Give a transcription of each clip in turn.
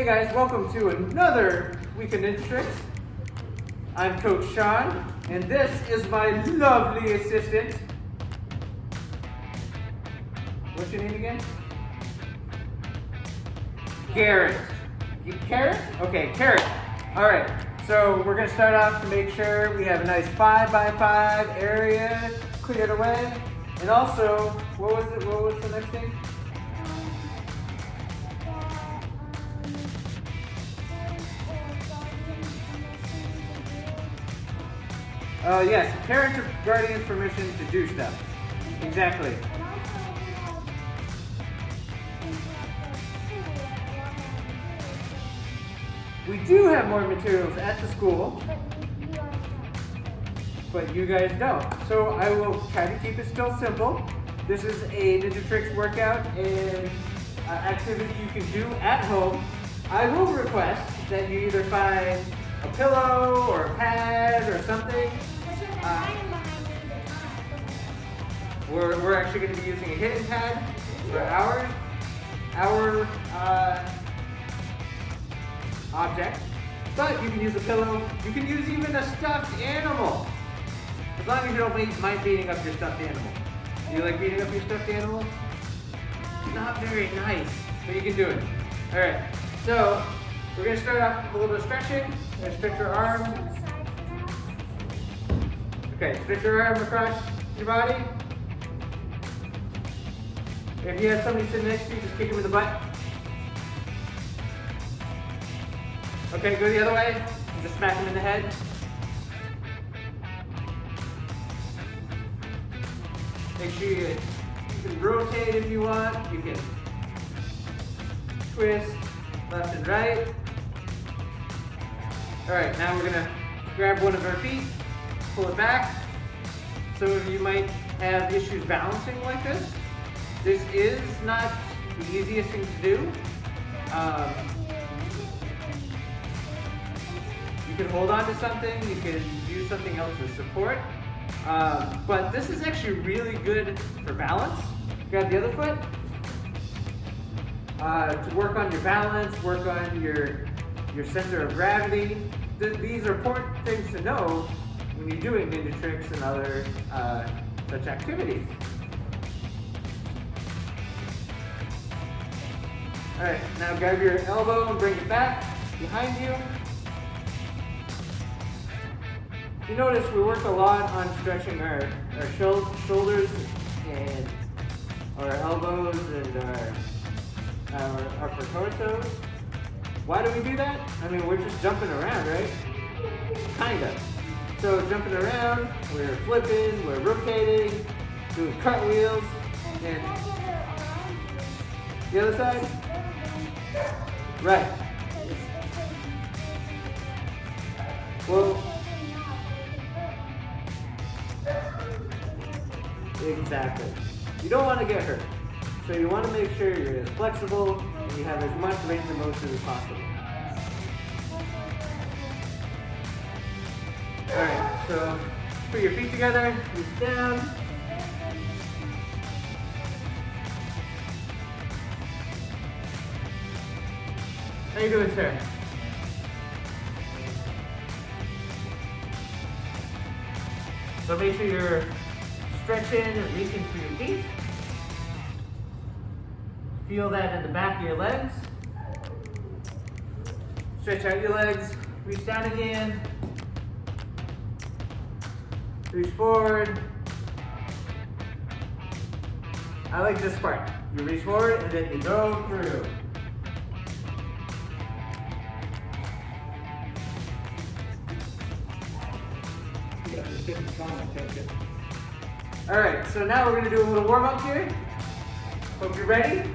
Hey guys, welcome to another week of Ninja Tricks. I'm Coach Shawn, and this is my lovely assistant. What's your name again? Garrett. Garrett? Okay, Garrett. All right, so we're gonna start off to make sure we have a nice 5x5 area cleared away. And also, what was the next thing? Yes, parent or guardian's permission to do stuff. Exactly. We do have more materials at the school, but you guys don't. So I will try to keep it still simple. This is a Ninja Tricks workout and activity you can do at home. I will request that you either find a pillow or a pad or something. We're actually going to be using a hidden pad for our object, but you can use a pillow. You can use even a stuffed animal, as long as you don't mind beating up your stuffed animal. Do you like beating up your stuffed animal? Not very nice, but you can do it. All right, so we're going to start off with a little bit of stretching. We're going to stretch your arm. Okay, stretch your arm across your body. If you have somebody sitting next to you, just kick him in the butt. Okay, go the other way. Just smack him in the head. Make sure you can rotate if you want. You can twist left and right. All right, now we're gonna grab one of our feet, pull it back. Some of you might have issues balancing like this. This is not the easiest thing to do. You can hold on to something, you can use something else as support. But this is actually really good for balance. Grab the other foot. To work on your balance, work on your center of gravity. These are important things to know when you're doing Ninja Tricks and other such activities. All right, now grab your elbow and bring it back behind you. You notice we work a lot on stretching our shoulders and our elbows and our upper torsos. Why do we do that? I mean, we're just jumping around, right? Kinda. So jumping around, we're flipping, we're rotating, doing cartwheels, and the other side? Right. Well, exactly. You don't want to get hurt. So you want to make sure you're as flexible and you have as much range of motion as possible. Alright, so put your feet together, reach down. How you doing, sir? So make sure you're stretching and reaching for your feet. Feel that in the back of your legs. Stretch out your legs, reach down again. Reach forward. I like this part. You reach forward and then you go through. All right, so now we're gonna do a little warm up here. Hope you're ready.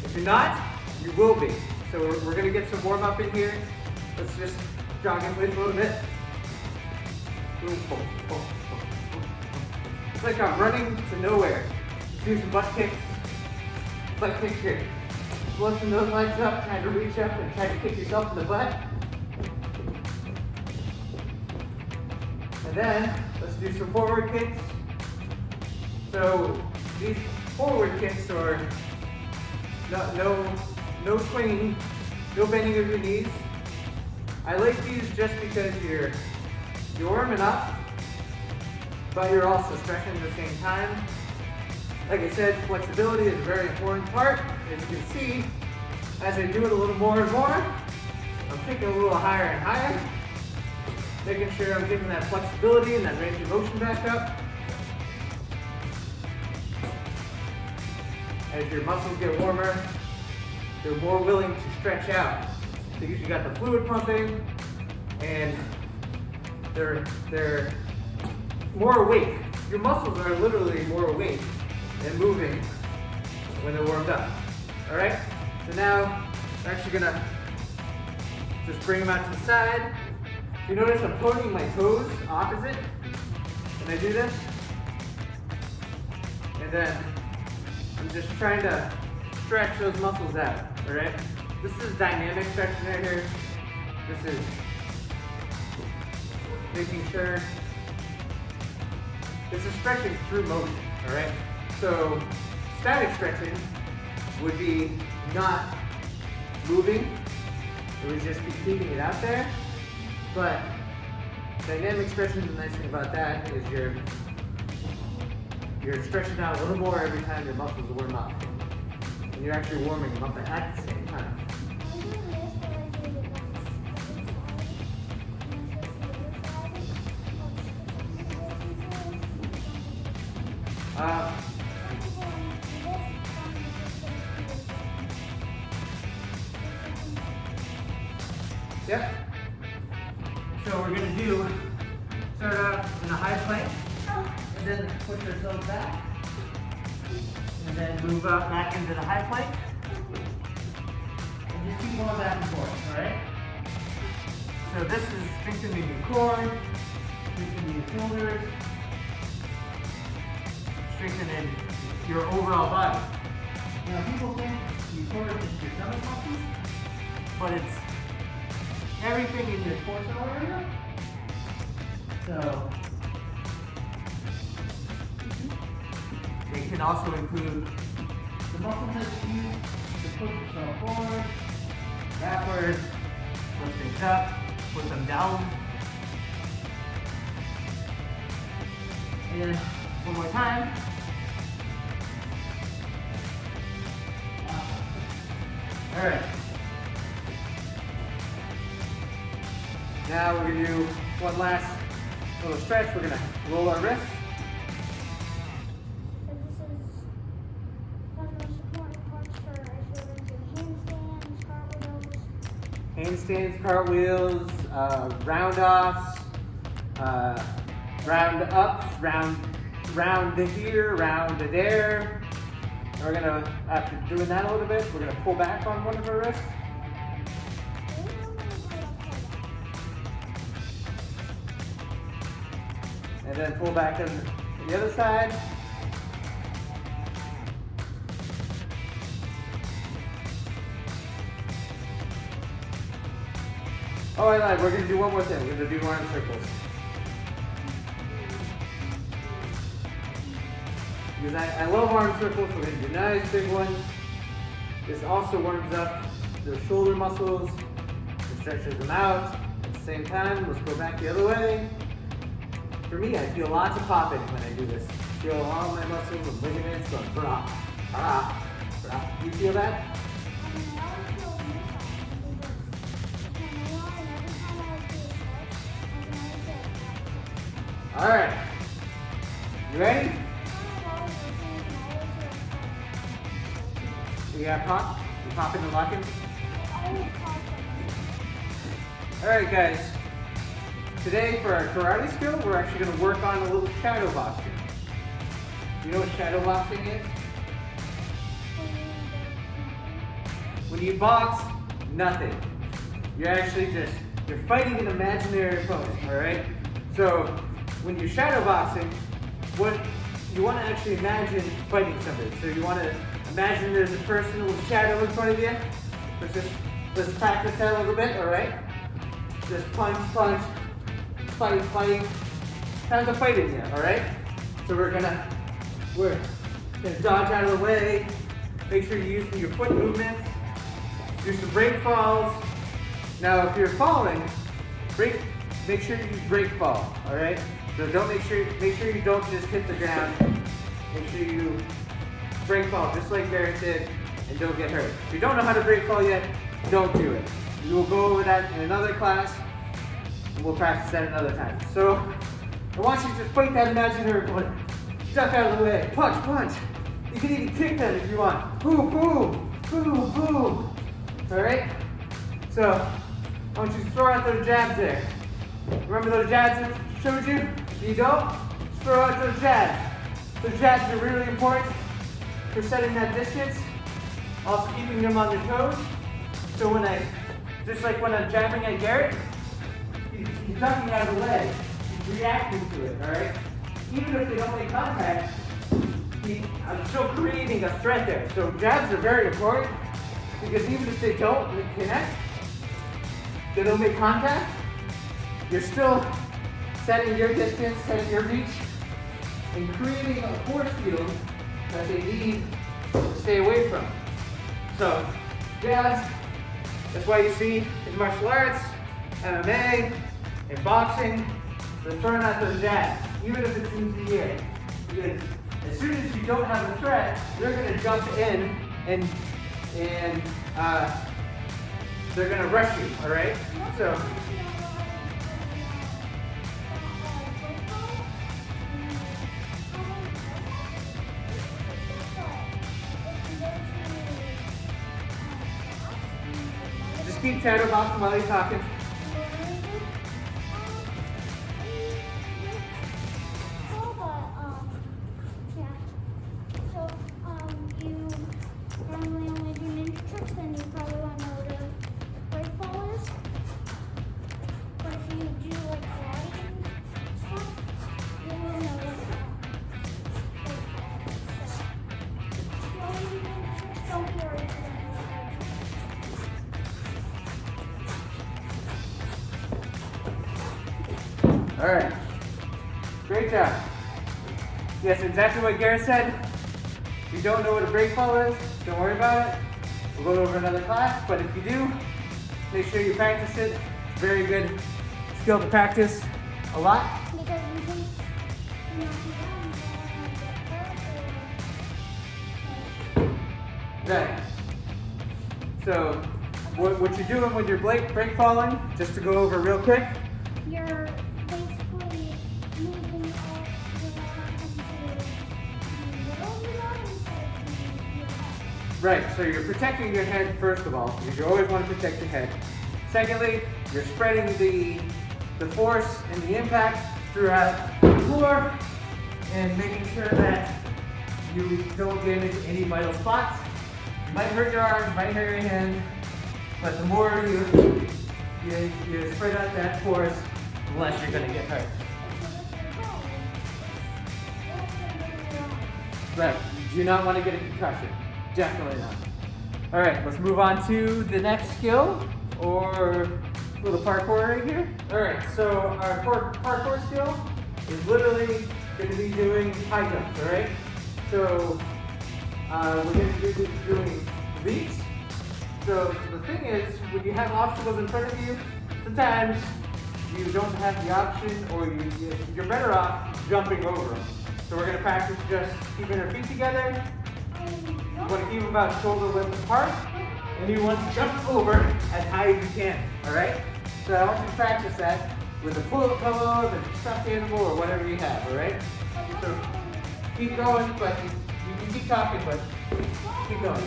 If you're not, you will be. So we're gonna get some warm up in here. Let's just jog in place a little bit. It's like I'm running to nowhere. Let's do some butt kicks. Butt kicks here. Lifting those legs up, trying to reach up and try to kick yourself in the butt. And then, let's do some forward kicks. So, these forward kicks are no swinging, No bending of your knees. I like these just because you're warming up, but you're also stretching at the same time. Like I said, flexibility is a very important part. As you can see, as I do it a little more and more, I'm kicking a little higher and higher, making sure I'm getting that flexibility and that range of motion back up. As your muscles get warmer, they're more willing to stretch out. Because you got the fluid pumping, and they're more awake. Your muscles are literally more awake and moving when they're warmed up. All right? So now I'm actually gonna just bring them out to the side. You notice I'm pointing my toes opposite when I do this, and then I'm just trying to stretch those muscles out. All right? This is dynamic stretching right here. This is making sure. This is stretching through motion, all right? So static stretching would be not moving. It would just be keeping it out there. But dynamic stretching, the nice thing about that is you're stretching out a little more every time your muscles warm up. And you're actually warming them up at the same time. Yep. So we're going to start out in a high plank, and then push ourselves back, and then move up back into the high plank, and just keep going back and forth, alright? So this is strengthening your core, strengthening your shoulders, strengthening your overall body. Now people think your core is just your stomach muscles, but it's everything in your torso area. So it can also include the muscles that you use to push yourself forward, backwards, lift things up, put them down. And one more time. All right. Now we're going to do one last little stretch. We're going to roll our wrists. So this is one of the most important parts for if you're going to do handstands, cartwheels. Handstands, cartwheels, round-offs, round-ups, round to here, round to there. And we're going to, after doing that a little bit, we're going to pull back on one of our wrists. And then pull back on the other side. Oh, I lied. We're going to do one more thing. We're going to do arm circles. Because I love arm circles. We're going to do nice big ones. This also warms up the shoulder muscles and stretches them out. At the same time, let's go back the other way. For me, I feel lots of popping when I do this. I feel all my muscles and ligaments going brah, brah, brah. Do you feel that? All right. You ready? You got pop? You popping and locking? All right, guys. Today, for our karate skill, we're actually going to work on a little shadow boxing. You know what shadow boxing is? When you box, nothing. You're fighting an imaginary opponent, all right? So, when you're shadow boxing, what you want to actually imagine fighting somebody. So you want to imagine there's a person with a shadow in front of you. Let's practice that a little bit, all right? Just punch, punch. Fight. Time to fight in here, all right? So we're gonna dodge out of the way. Make sure you're using your foot movements. Do some break falls. Now, if you're falling, make sure you break fall. All right. So make sure you don't just hit the ground. Make sure you break fall, just like Garrett did, and don't get hurt. If you don't know how to break fall yet, don't do it. We will go over that in another class, and we'll practice that another time. So I want you to just fight that imaginary opponent. Duck out of the way. Punch, punch. You can even kick them if you want. Boom, boom, boom, boom. All right? So I want you to throw out those jabs there. Remember those jabs I showed you? If you don't, just throw out those jabs. Those jabs are really important for setting that distance, also keeping them on their toes. So just like when I'm jabbing at Garrett, he's ducking out of the way. He's reacting to it, all right? Even if they don't make contact, I'm still creating a threat there. So jabs are very important because even if they don't connect, they don't make contact, you're still setting your distance, setting your reach, and creating a force field that they need to stay away from. So jabs, that's why you see in martial arts, MMA, and boxing, they're throwing out those jabs, even if it's in the air. Because as soon as you don't have a threat, they're going to jump in and they're going to rush you, all right? So, just keep chatterboxing while you're talking. All right, great job. Yes, exactly what Garrett said. If you don't know what a break fall is, don't worry about it. We'll go over another class, but if you do, make sure you practice it. Very good skill to practice a lot. Because you think Right. So, what you're doing with your break falling, just to go over real quick. you're basically moving off the line into the middle of the line instead of your head. Right, so you're protecting your head first of all, because you always want to protect your head. Secondly, you're spreading the force and the impact throughout the floor and making sure that you don't damage any vital spots. You might hurt your arm, might hurt your hand, but the more you spread out that force, the less you're going to get hurt. Right, you do not want to get a concussion. Definitely not. All right, let's move on to the next skill, or a little parkour right here. All right, so our parkour skill is literally going to be doing high jumps, all right? So we're going to be doing leaps. So the thing is, when you have obstacles in front of you, sometimes you don't have the option, or you're better off jumping over them. So we're going to practice just keeping our feet together. You want to keep them about shoulder width apart, and you want to jump over as high as you can, all right? So I want you to practice that with a pull-up pillow, the stuffed animal, or whatever you have, all right? So keep going, but you can keep talking, but keep going.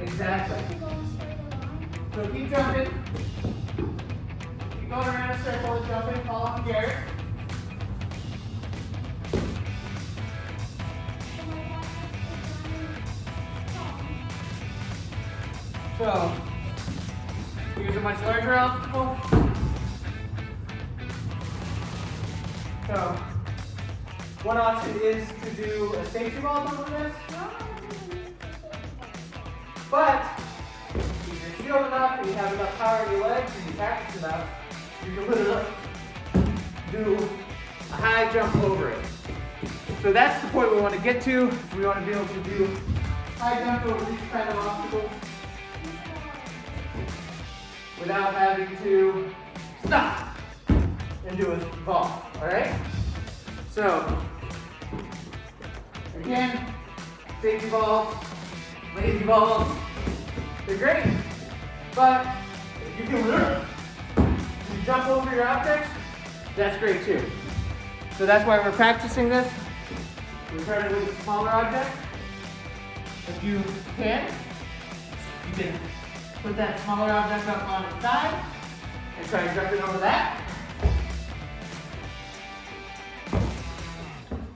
Exactly. So keep jumping. Keep going around a circle, jumping, fall off Garrett. So, here's a much larger obstacle. So, one option is to do a safety vault over this. But, keep your feel enough and you have enough power in your legs and you practice enough, you can literally do a high jump over it. So that's the point we want to get to. We want to be able to do high jumps over these kind of obstacles without having to stop and do a vault. All right? So again, safety vaults, lazy vaults, they're great, but if you can learn to jump over your objects, that's great too. So that's why we're practicing this. We're starting with a smaller object. If you can put that smaller object up on its side and try jumping over that.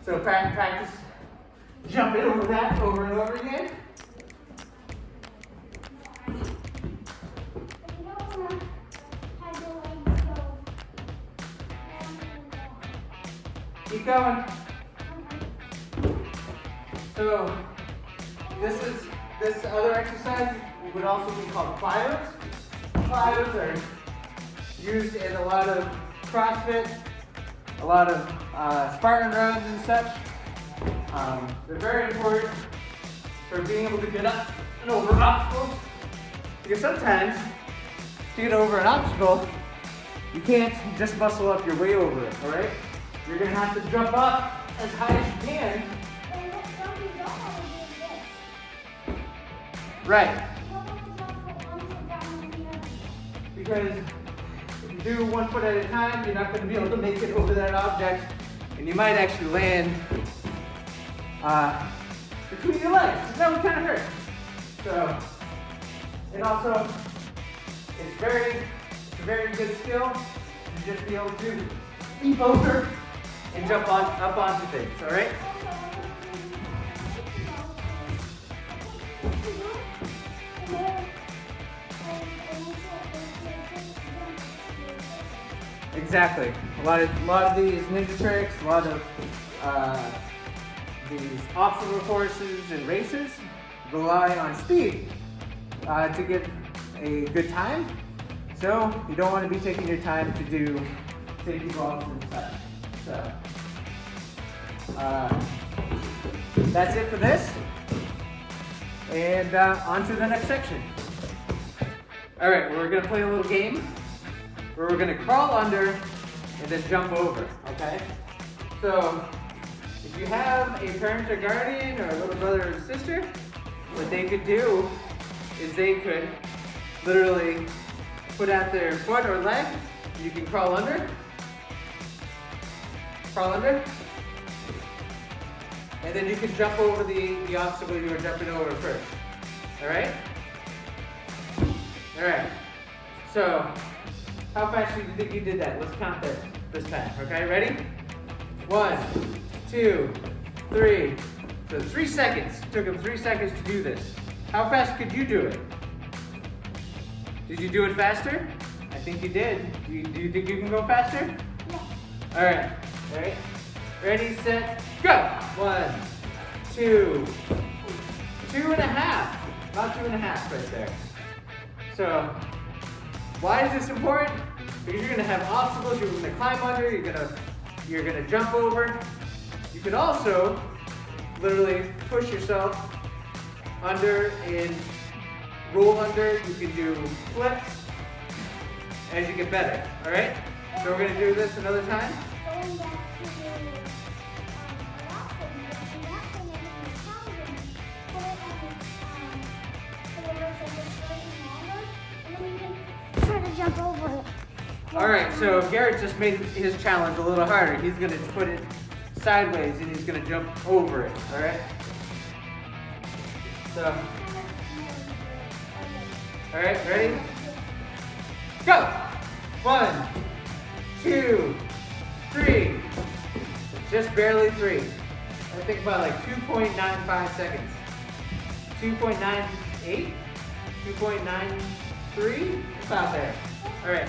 So practice jumping over that over and over again. Keep going. So this other exercise would also be called plyos. Plyos are used in a lot of CrossFit, a lot of Spartan runs and such. They're very important for being able to get up and over obstacles. Because sometimes to get over an obstacle, you can't just muscle up your way over it, all right? You're gonna have to jump up as high as you can. Right. Because if you do 1 foot at a time, you're not going to be able to make it over that object, and you might actually land between your legs. That would kind of hurt. So, and also, it's a very good skill to just be able to leap over and jump up onto things. All right. Exactly. A lot of these ninja tricks, a lot of these obstacle courses and races rely on speed to get a good time. So you don't want to be taking your time to do safety vaults and such. So that's it for this. And on to the next section. All right, we're gonna play a little game where we're gonna crawl under and then jump over, okay? So, if you have a parent or guardian or a little brother or sister, what they could do is they could literally put out their foot or leg, you can crawl under, and then you can jump over the obstacle you were jumping over first, all right? All right, so, how fast do you think you did that? Let's count this time, okay? Ready? 1, 2, 3. So 3 seconds. It took him 3 seconds to do this. How fast could you do it? Did you do it faster? I think you did. Do you think you can go faster? Yeah. All right. All right. Ready, set, go. 1, 2, 2.5. About 2.5 right there. So, why is this important? Because you're gonna have obstacles, you're gonna climb under, you're gonna jump over. You can also literally push yourself under and roll under. You can do flips as you get better, all right? So we're gonna do this another time. Going back to the last thing, the last thing I think is challenging, put it so that it's like a slightly longer, and then you can try to jump over it. All right, so Garrett just made his challenge a little harder. He's gonna put it sideways and he's gonna jump over it, all right? So, all right, ready? Go! 1, 2, 3. Just barely 3. I think about like 2.95 seconds. 2.98? 2.93? About there. All right.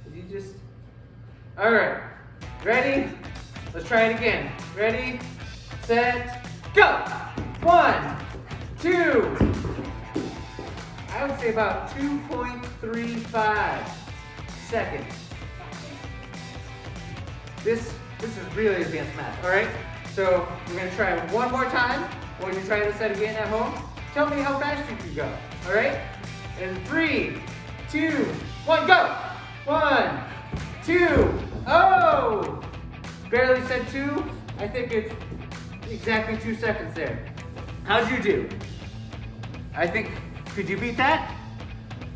Did you just... All right. Ready? Let's try it again. Ready, set, go! 1, 2. I would say about 2.35 seconds. This is really advanced math, all right? So we're gonna try it one more time. When you try this at again at home, tell me how fast you can go, all right? And 3, 2, 1, go! 1, 2, oh! Barely said 2. I think it's exactly 2 seconds there. How'd you do? I think, could you beat that?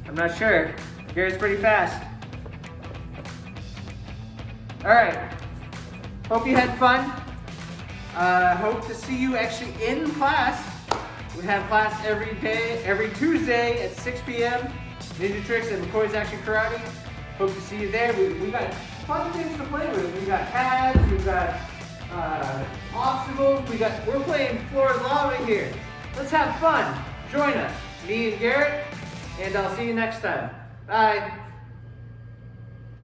I'm not sure. Garrett's pretty fast. All right, hope you had fun. Hope to see you actually in class. We have class every day, every Tuesday at 6 p.m. Ninja Trix and McCoy's Action Karate. Hope to see you there. We got fun things to play with. We got pads, we've got obstacles, we're playing floor is lava here. Let's have fun. Join us, me and Garrett, and I'll see you next time. Bye.